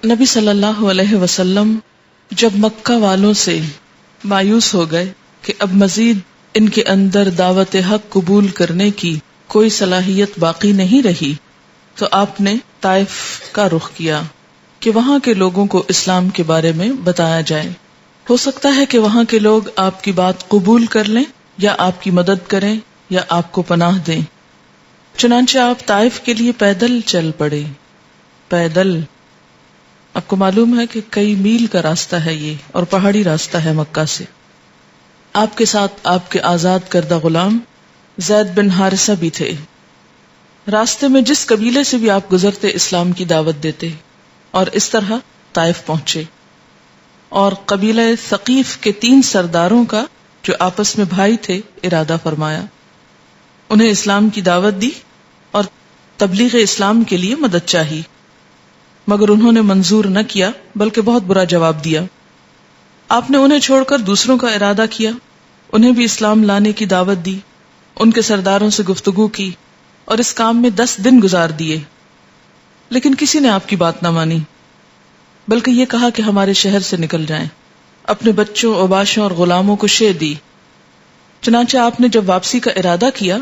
نبی صلی اللہ علیہ وسلم جب مکہ والوں سے مایوس ہو گئے کہ اب مزید ان کے اندر دعوت حق قبول کرنے کی کوئی صلاحیت باقی نہیں رہی، تو آپ نے طائف کا رخ کیا کہ وہاں کے لوگوں کو اسلام کے بارے میں بتایا جائے. ہو سکتا ہے کہ وہاں کے لوگ آپ کی بات قبول کر لیں یا آپ کی مدد کریں یا آپ کو پناہ دیں. چنانچہ آپ طائف کے لیے پیدل چل پڑے. پیدل، آپ کو معلوم ہے کہ کئی میل کا راستہ ہے یہ، اور پہاڑی راستہ ہے مکہ سے. آپ کے ساتھ آپ کے آزاد کردہ غلام زید بن حارثہ بھی تھے. راستے میں جس قبیلے سے بھی آپ گزرتے اسلام کی دعوت دیتے، اور اس طرح طائف پہنچے. اور قبیلہ ثقیف کے 3 سرداروں کا جو آپس میں بھائی تھے ارادہ فرمایا. انہیں اسلام کی دعوت دی اور تبلیغ اسلام کے لیے مدد چاہی، مگر انہوں نے منظور نہ کیا بلکہ بہت برا جواب دیا. آپ نے انہیں چھوڑ کر دوسروں کا ارادہ کیا، انہیں بھی اسلام لانے کی دعوت دی، ان کے سرداروں سے گفتگو کی اور اس کام میں 10 دن گزار دیے. لیکن کسی نے آپ کی بات نہ مانی، بلکہ یہ کہا کہ ہمارے شہر سے نکل جائیں. اپنے بچوں، اوباشوں اور غلاموں کو شے دی. چنانچہ آپ نے جب واپسی کا ارادہ کیا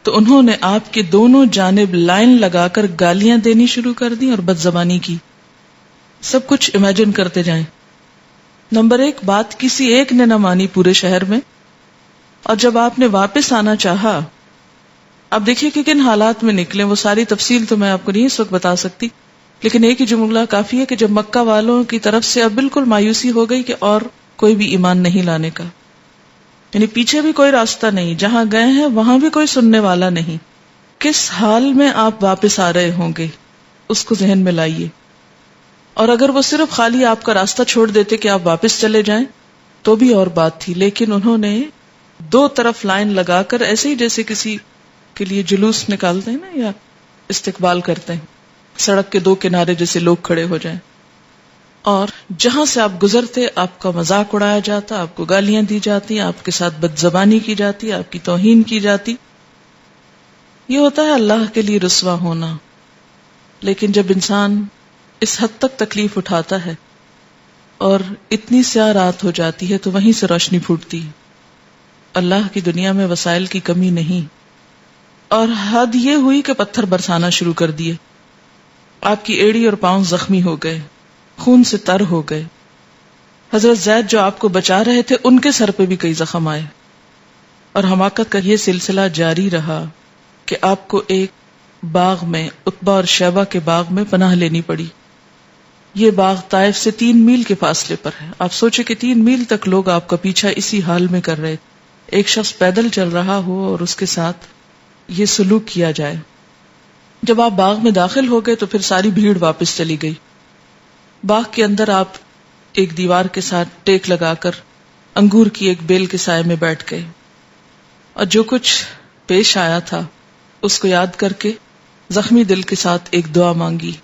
تو انہوں نے آپ کے دونوں جانب لائن لگا کر گالیاں دینی شروع کر دی اور بدزبانی کی. سب کچھ امیجن کرتے جائیں. نمبر 1 بات کسی ایک نے نہ مانی پورے شہر میں. اور جب آپ نے واپس آنا چاہا، اب دیکھیے کہ کن حالات میں نکلے، وہ ساری تفصیل تو میں آپ کو نہیں اس وقت بتا سکتی، لیکن ایک ہی جملہ کافی ہے کہ جب مکہ والوں کی طرف سے اب بالکل مایوسی ہو گئی کہ اور کوئی بھی ایمان نہیں لانے کا، یعنی پیچھے بھی کوئی راستہ نہیں، جہاں گئے ہیں وہاں بھی کوئی سننے والا نہیں. کس حال میں آپ واپس آ رہے ہوں گے اس کو ذہن میں لائیے. اور اگر وہ صرف خالی آپ کا راستہ چھوڑ دیتے کہ آپ واپس چلے جائیں تو بھی اور بات تھی، لیکن انہوں نے 2 طرف لائن لگا کر ایسے ہی جیسے کسی کے لیے جلوس نکالتے ہیں نا یا استقبال کرتے ہیں، سڑک کے 2 کنارے جیسے لوگ کھڑے ہو جائیں، اور جہاں سے آپ گزرتے آپ کا مذاق اڑایا جاتا، آپ کو گالیاں دی جاتی، آپ کے ساتھ بدزبانی کی جاتی، آپ کی توہین کی جاتی. یہ ہوتا ہے اللہ کے لیے رسوا ہونا. لیکن جب انسان اس حد تک تکلیف اٹھاتا ہے اور اتنی سیاہ رات ہو جاتی ہے تو وہیں سے روشنی پھوٹتی ہے. اللہ کی دنیا میں وسائل کی کمی نہیں. اور حد یہ ہوئی کہ پتھر برسانا شروع کر دیے. آپ کی ایڑی اور پاؤں زخمی ہو گئے، خون سے تر ہو گئے. حضرت زید جو آپ کو بچا رہے تھے ان کے سر پہ بھی کئی زخم آئے. اور حماقت کا یہ سلسلہ جاری رہا کہ آپ کو ایک باغ میں، عتبہ اور شیبہ کے باغ میں پناہ لینی پڑی. یہ باغ طائف سے 3 میل کے فاصلے پر ہے. آپ سوچے کہ 3 میل تک لوگ آپ کا پیچھا اسی حال میں کر رہے. ایک شخص پیدل چل رہا ہو اور اس کے ساتھ یہ سلوک کیا جائے. جب آپ باغ میں داخل ہو گئے تو پھر ساری بھیڑ واپس چلی گئی. باغ کے اندر آپ ایک دیوار کے ساتھ ٹیک لگا کر انگور کی ایک بیل کے سائے میں بیٹھ گئے، اور جو کچھ پیش آیا تھا اس کو یاد کر کے زخمی دل کے ساتھ ایک دعا مانگی.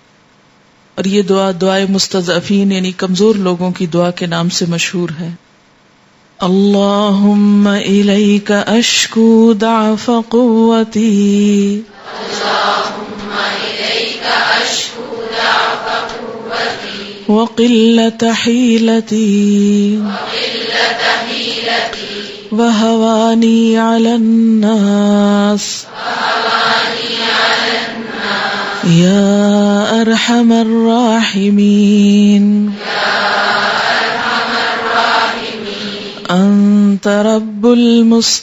اور یہ دعا دعائے مستضعفین یعنی کمزور لوگوں کی دعا کے نام سے مشہور ہے. اللہم الیک اشکو ضعف قوتی وقلت حیلتی وہوانی علی الناس یا ارحم الراحمین انت رب المستضعفین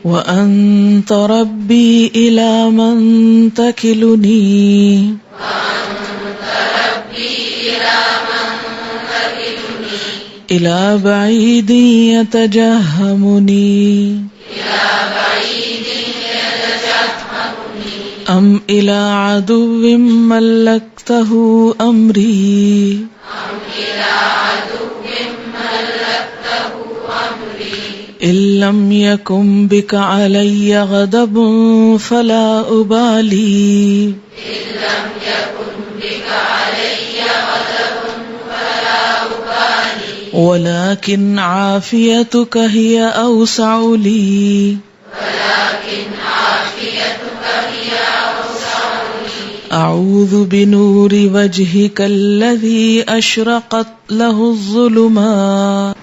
وانت ربی الی من تکلنی الی بعید یتجہمنی ام الی عدو ملکتہ امری ان لم یکن بک علی غضب فلا ابالی ولكن عافيتك هي أوسع لي أعوذ بنور وجهك الذي أشرقت له الظلمات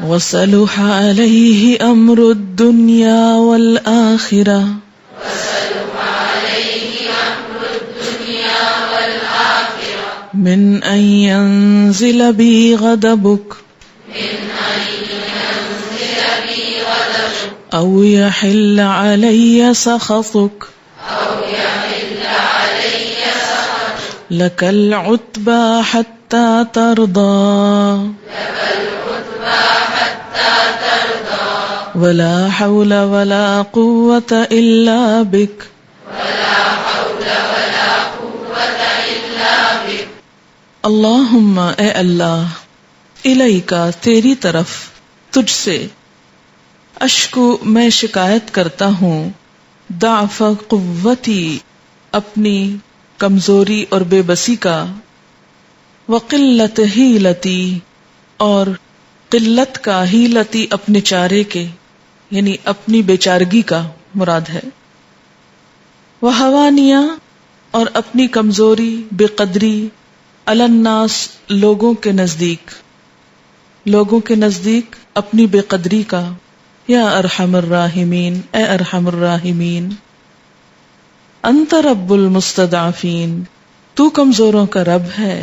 وصلح عليه أمر الدنيا والآخرة من أن ينزل بي غضبك أو يحل علي سخطك لك العتبى حتى ترضى ولا حول ولا قوة إلا بك اللہم اے اللہ الیکا تیری طرف تجھ سے اشکو میں شکایت کرتا ہوں ضعف قوتی اپنی کمزوری اور بے بسی کا وقلت حیلتی اور قلت کا حیلتی اپنے چارے کے یعنی اپنی بیچارگی کا مراد ہے وحوانیہ اور اپنی کمزوری بے قدری علی الناس لوگوں کے نزدیک اپنی بے قدری کا یا ارحم الراحمین اے ارحم الراحمین انت رب المستضعفین تو کمزوروں کا رب ہے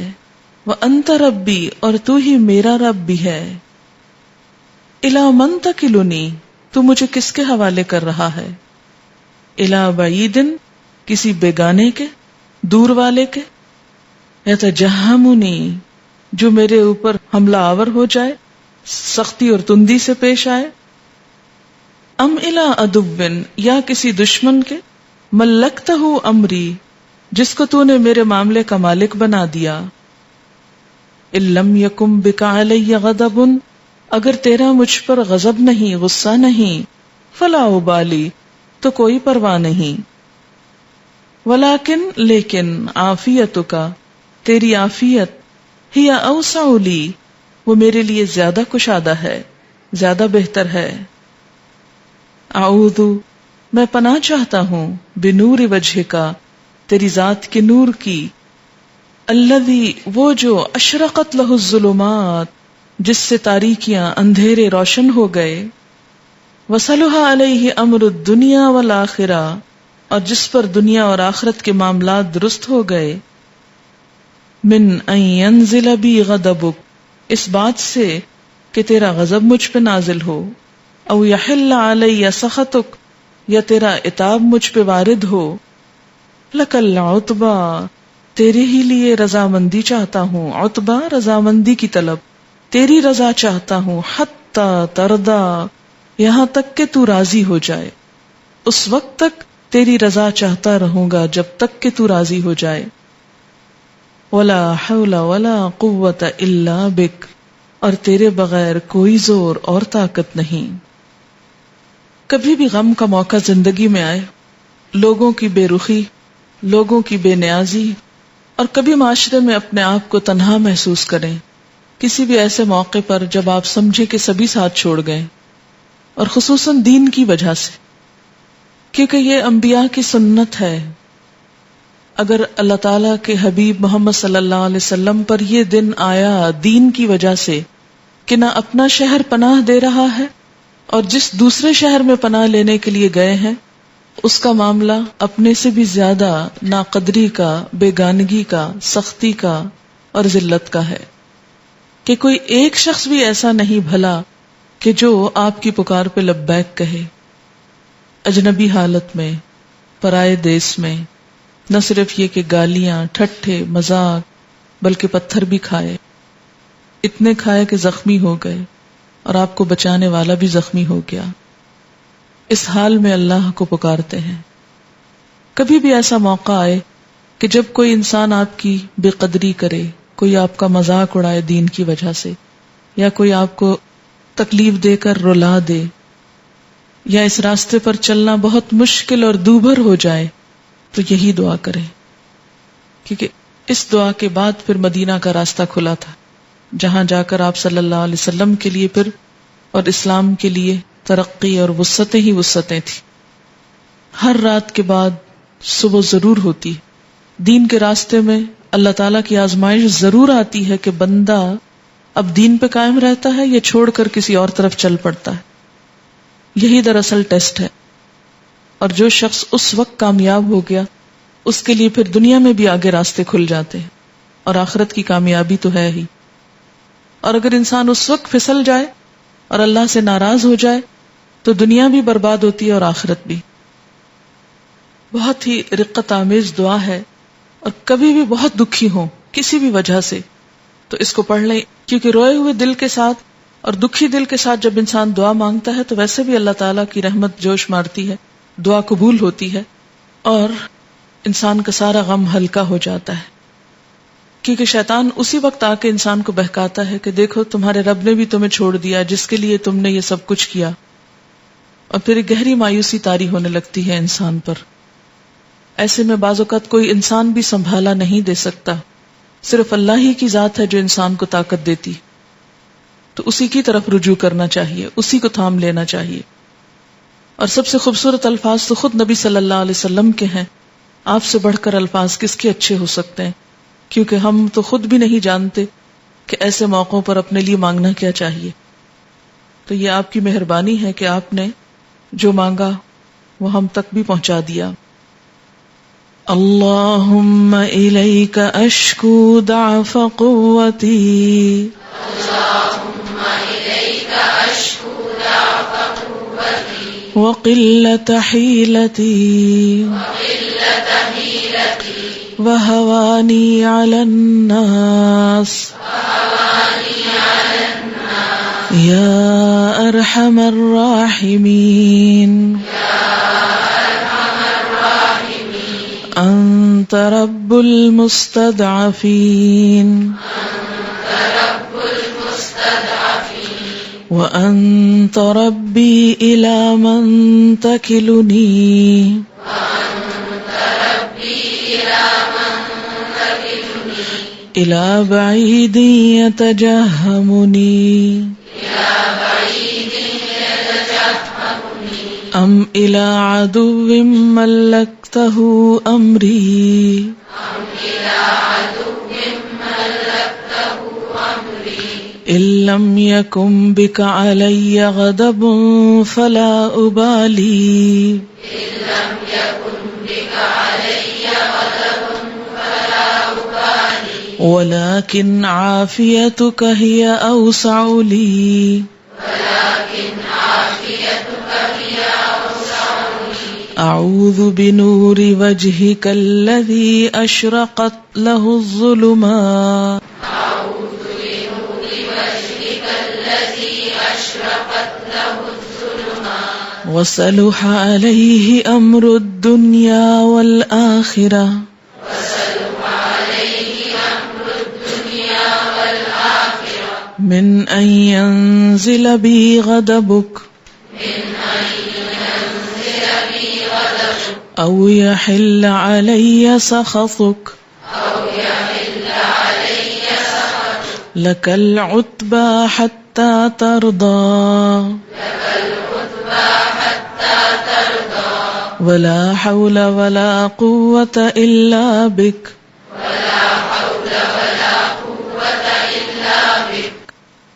وانت ربی اور تو ہی میرا رب بھی ہے الی من تکلنی تو مجھے کس کے حوالے کر رہا ہے الی بعید کسی بیگانے کے دور والے کے یتجہمنی جو میرے اوپر حملہ آور ہو جائے سختی اور تندی سے پیش آئے ام الی عدو یا کسی دشمن کے ملکتہ امری جس کو تو نے میرے معاملے کا مالک بنا دیا ان لم یکم بک علی غضب اگر تیرا مجھ پر غضب نہیں غصہ نہیں فلا ابالی تو کوئی پرواہ نہیں ولیکن لیکن عافیتک تیری عافیت ہی اوسع لی وہ میرے لیے زیادہ کشادہ ہے زیادہ بہتر ہے اعوذ میں پناہ چاہتا ہوں بنور وجہ کا تیری ذات کے نور کی الذی وہ جو اشرقت لہ الظلمات جس سے تاریکیاں اندھیرے روشن ہو گئے وصلح علیہ امر الدنیا والآخرہ اور جس پر دنیا اور آخرت کے معاملات درست ہو گئے من ان ینزل بی غضبک اس بات سے کہ تیرا غضب مجھ پہ نازل ہو او یحل علی سخطک یا تیرا عتاب مجھ پہ وارد ہو لک العتبی تیرے ہی لیے رضامندی چاہتا ہوں عتبہ رضامندی کی طلب تیری رضا چاہتا ہوں حتی ترضا یہاں تک کہ تو راضی ہو جائے اس وقت تک تیری رضا چاہتا رہوں گا جب تک کہ تو راضی ہو جائے ولا حول ولا قوت الا بک اور تیرے بغیر کوئی زور اور طاقت نہیں. کبھی بھی غم کا موقع زندگی میں آئے، لوگوں کی بے رخی، لوگوں کی بے نیازی، اور کبھی معاشرے میں اپنے آپ کو تنہا محسوس کریں، کسی بھی ایسے موقع پر جب آپ سمجھے کہ سبھی ساتھ چھوڑ گئے، اور خصوصاً دین کی وجہ سے، کیونکہ یہ انبیاء کی سنت ہے. اگر اللہ تعالیٰ کے حبیب محمد صلی اللہ علیہ وسلم پر یہ دن آیا دین کی وجہ سے کہ نہ اپنا شہر پناہ دے رہا ہے اور جس دوسرے شہر میں پناہ لینے کے لیے گئے ہیں اس کا معاملہ اپنے سے بھی زیادہ ناقدری کا، بیگانگی کا، سختی کا اور ذلت کا ہے، کہ کوئی ایک شخص بھی ایسا نہیں بھلا کہ جو آپ کی پکار پہ لبیک کہے، اجنبی حالت میں، پرائے دیس میں، نہ صرف یہ کہ گالیاں، ٹھٹھے، مذاق، بلکہ پتھر بھی کھائے، اتنے کھائے کہ زخمی ہو گئے اور آپ کو بچانے والا بھی زخمی ہو گیا. اس حال میں اللہ کو پکارتے ہیں. کبھی بھی ایسا موقع آئے کہ جب کوئی انسان آپ کی بے قدری کرے، کوئی آپ کا مذاق اڑائے دین کی وجہ سے، یا کوئی آپ کو تکلیف دے کر رلا دے، یا اس راستے پر چلنا بہت مشکل اور دوبھر ہو جائے، تو یہی دعا کریں، کیونکہ اس دعا کے بعد پھر مدینہ کا راستہ کھلا تھا. جہاں جا کر آپ صلی اللہ علیہ وسلم کے لیے پھر اور اسلام کے لیے ترقی اور وسعتیں ہی وسعتیں تھی. ہر رات کے بعد صبح ضرور ہوتی. دین کے راستے میں اللہ تعالیٰ کی آزمائش ضرور آتی ہے کہ بندہ اب دین پہ قائم رہتا ہے یا چھوڑ کر کسی اور طرف چل پڑتا ہے. یہی دراصل ٹیسٹ ہے. اور جو شخص اس وقت کامیاب ہو گیا اس کے لیے پھر دنیا میں بھی آگے راستے کھل جاتے ہیں اور آخرت کی کامیابی تو ہے ہی. اور اگر انسان اس وقت پھسل جائے اور اللہ سے ناراض ہو جائے تو دنیا بھی برباد ہوتی ہے اور آخرت بھی. بہت ہی رقت آمیز دعا ہے، اور کبھی بھی بہت دکھی ہوں کسی بھی وجہ سے تو اس کو پڑھ لیں، کیونکہ روئے ہوئے دل کے ساتھ اور دکھی دل کے ساتھ جب انسان دعا مانگتا ہے تو ویسے بھی اللہ تعالیٰ کی رحمت جوش مارتی ہے، دعا قبول ہوتی ہے اور انسان کا سارا غم ہلکا ہو جاتا ہے. کیونکہ شیطان اسی وقت آ کے انسان کو بہکاتا ہے کہ دیکھو تمہارے رب نے بھی تمہیں چھوڑ دیا جس کے لیے تم نے یہ سب کچھ کیا، اور پھر ایک گہری مایوسی طاری ہونے لگتی ہے انسان پر. ایسے میں بعض اوقات کوئی انسان بھی سنبھالا نہیں دے سکتا، صرف اللہ ہی کی ذات ہے جو انسان کو طاقت دیتی. تو اسی کی طرف رجوع کرنا چاہیے، اسی کو تھام لینا چاہیے. اور سب سے خوبصورت الفاظ تو خود نبی صلی اللہ علیہ وسلم کے ہیں. آپ سے بڑھ کر الفاظ کس کے اچھے ہو سکتے ہیں؟ کیونکہ ہم تو خود بھی نہیں جانتے کہ ایسے موقعوں پر اپنے لیے مانگنا کیا چاہیے. تو یہ آپ کی مہربانی ہے کہ آپ نے جو مانگا وہ ہم تک بھی پہنچا دیا. اللہم الیک اشکو ضعف قوتی وقلت حیلتی وہوانی علی الناس یا ارحم الراحمین انت رب المستضعفین وانت ربی الی من تکلنی الی بعید یتجہمنی ام الی عدو ملکتہ امری ان لم یکن بک علی غضب فلا ابالی ولكن عافيتك هي أوسع لي أعوذ بنور وجهك الذي أشرقت له الظلمات وصلح عليه أمر الدنيا والآخرة من أن ينزل بي غضبك أو يحل علي سخطك لك العتبى حتى ترضى ولا حول ولا قوة إلا بك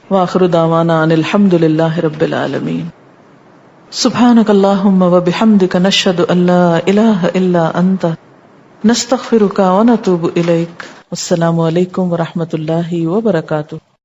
وآخر دعوانا ان الحمد للہ رب العالمین. سبحانک اللہم وبحمدک نشہد ان لا الہ الا انت نستغفرک ونتوب الیک. السلام علیکم ورحمۃ اللہ وبرکاتہ.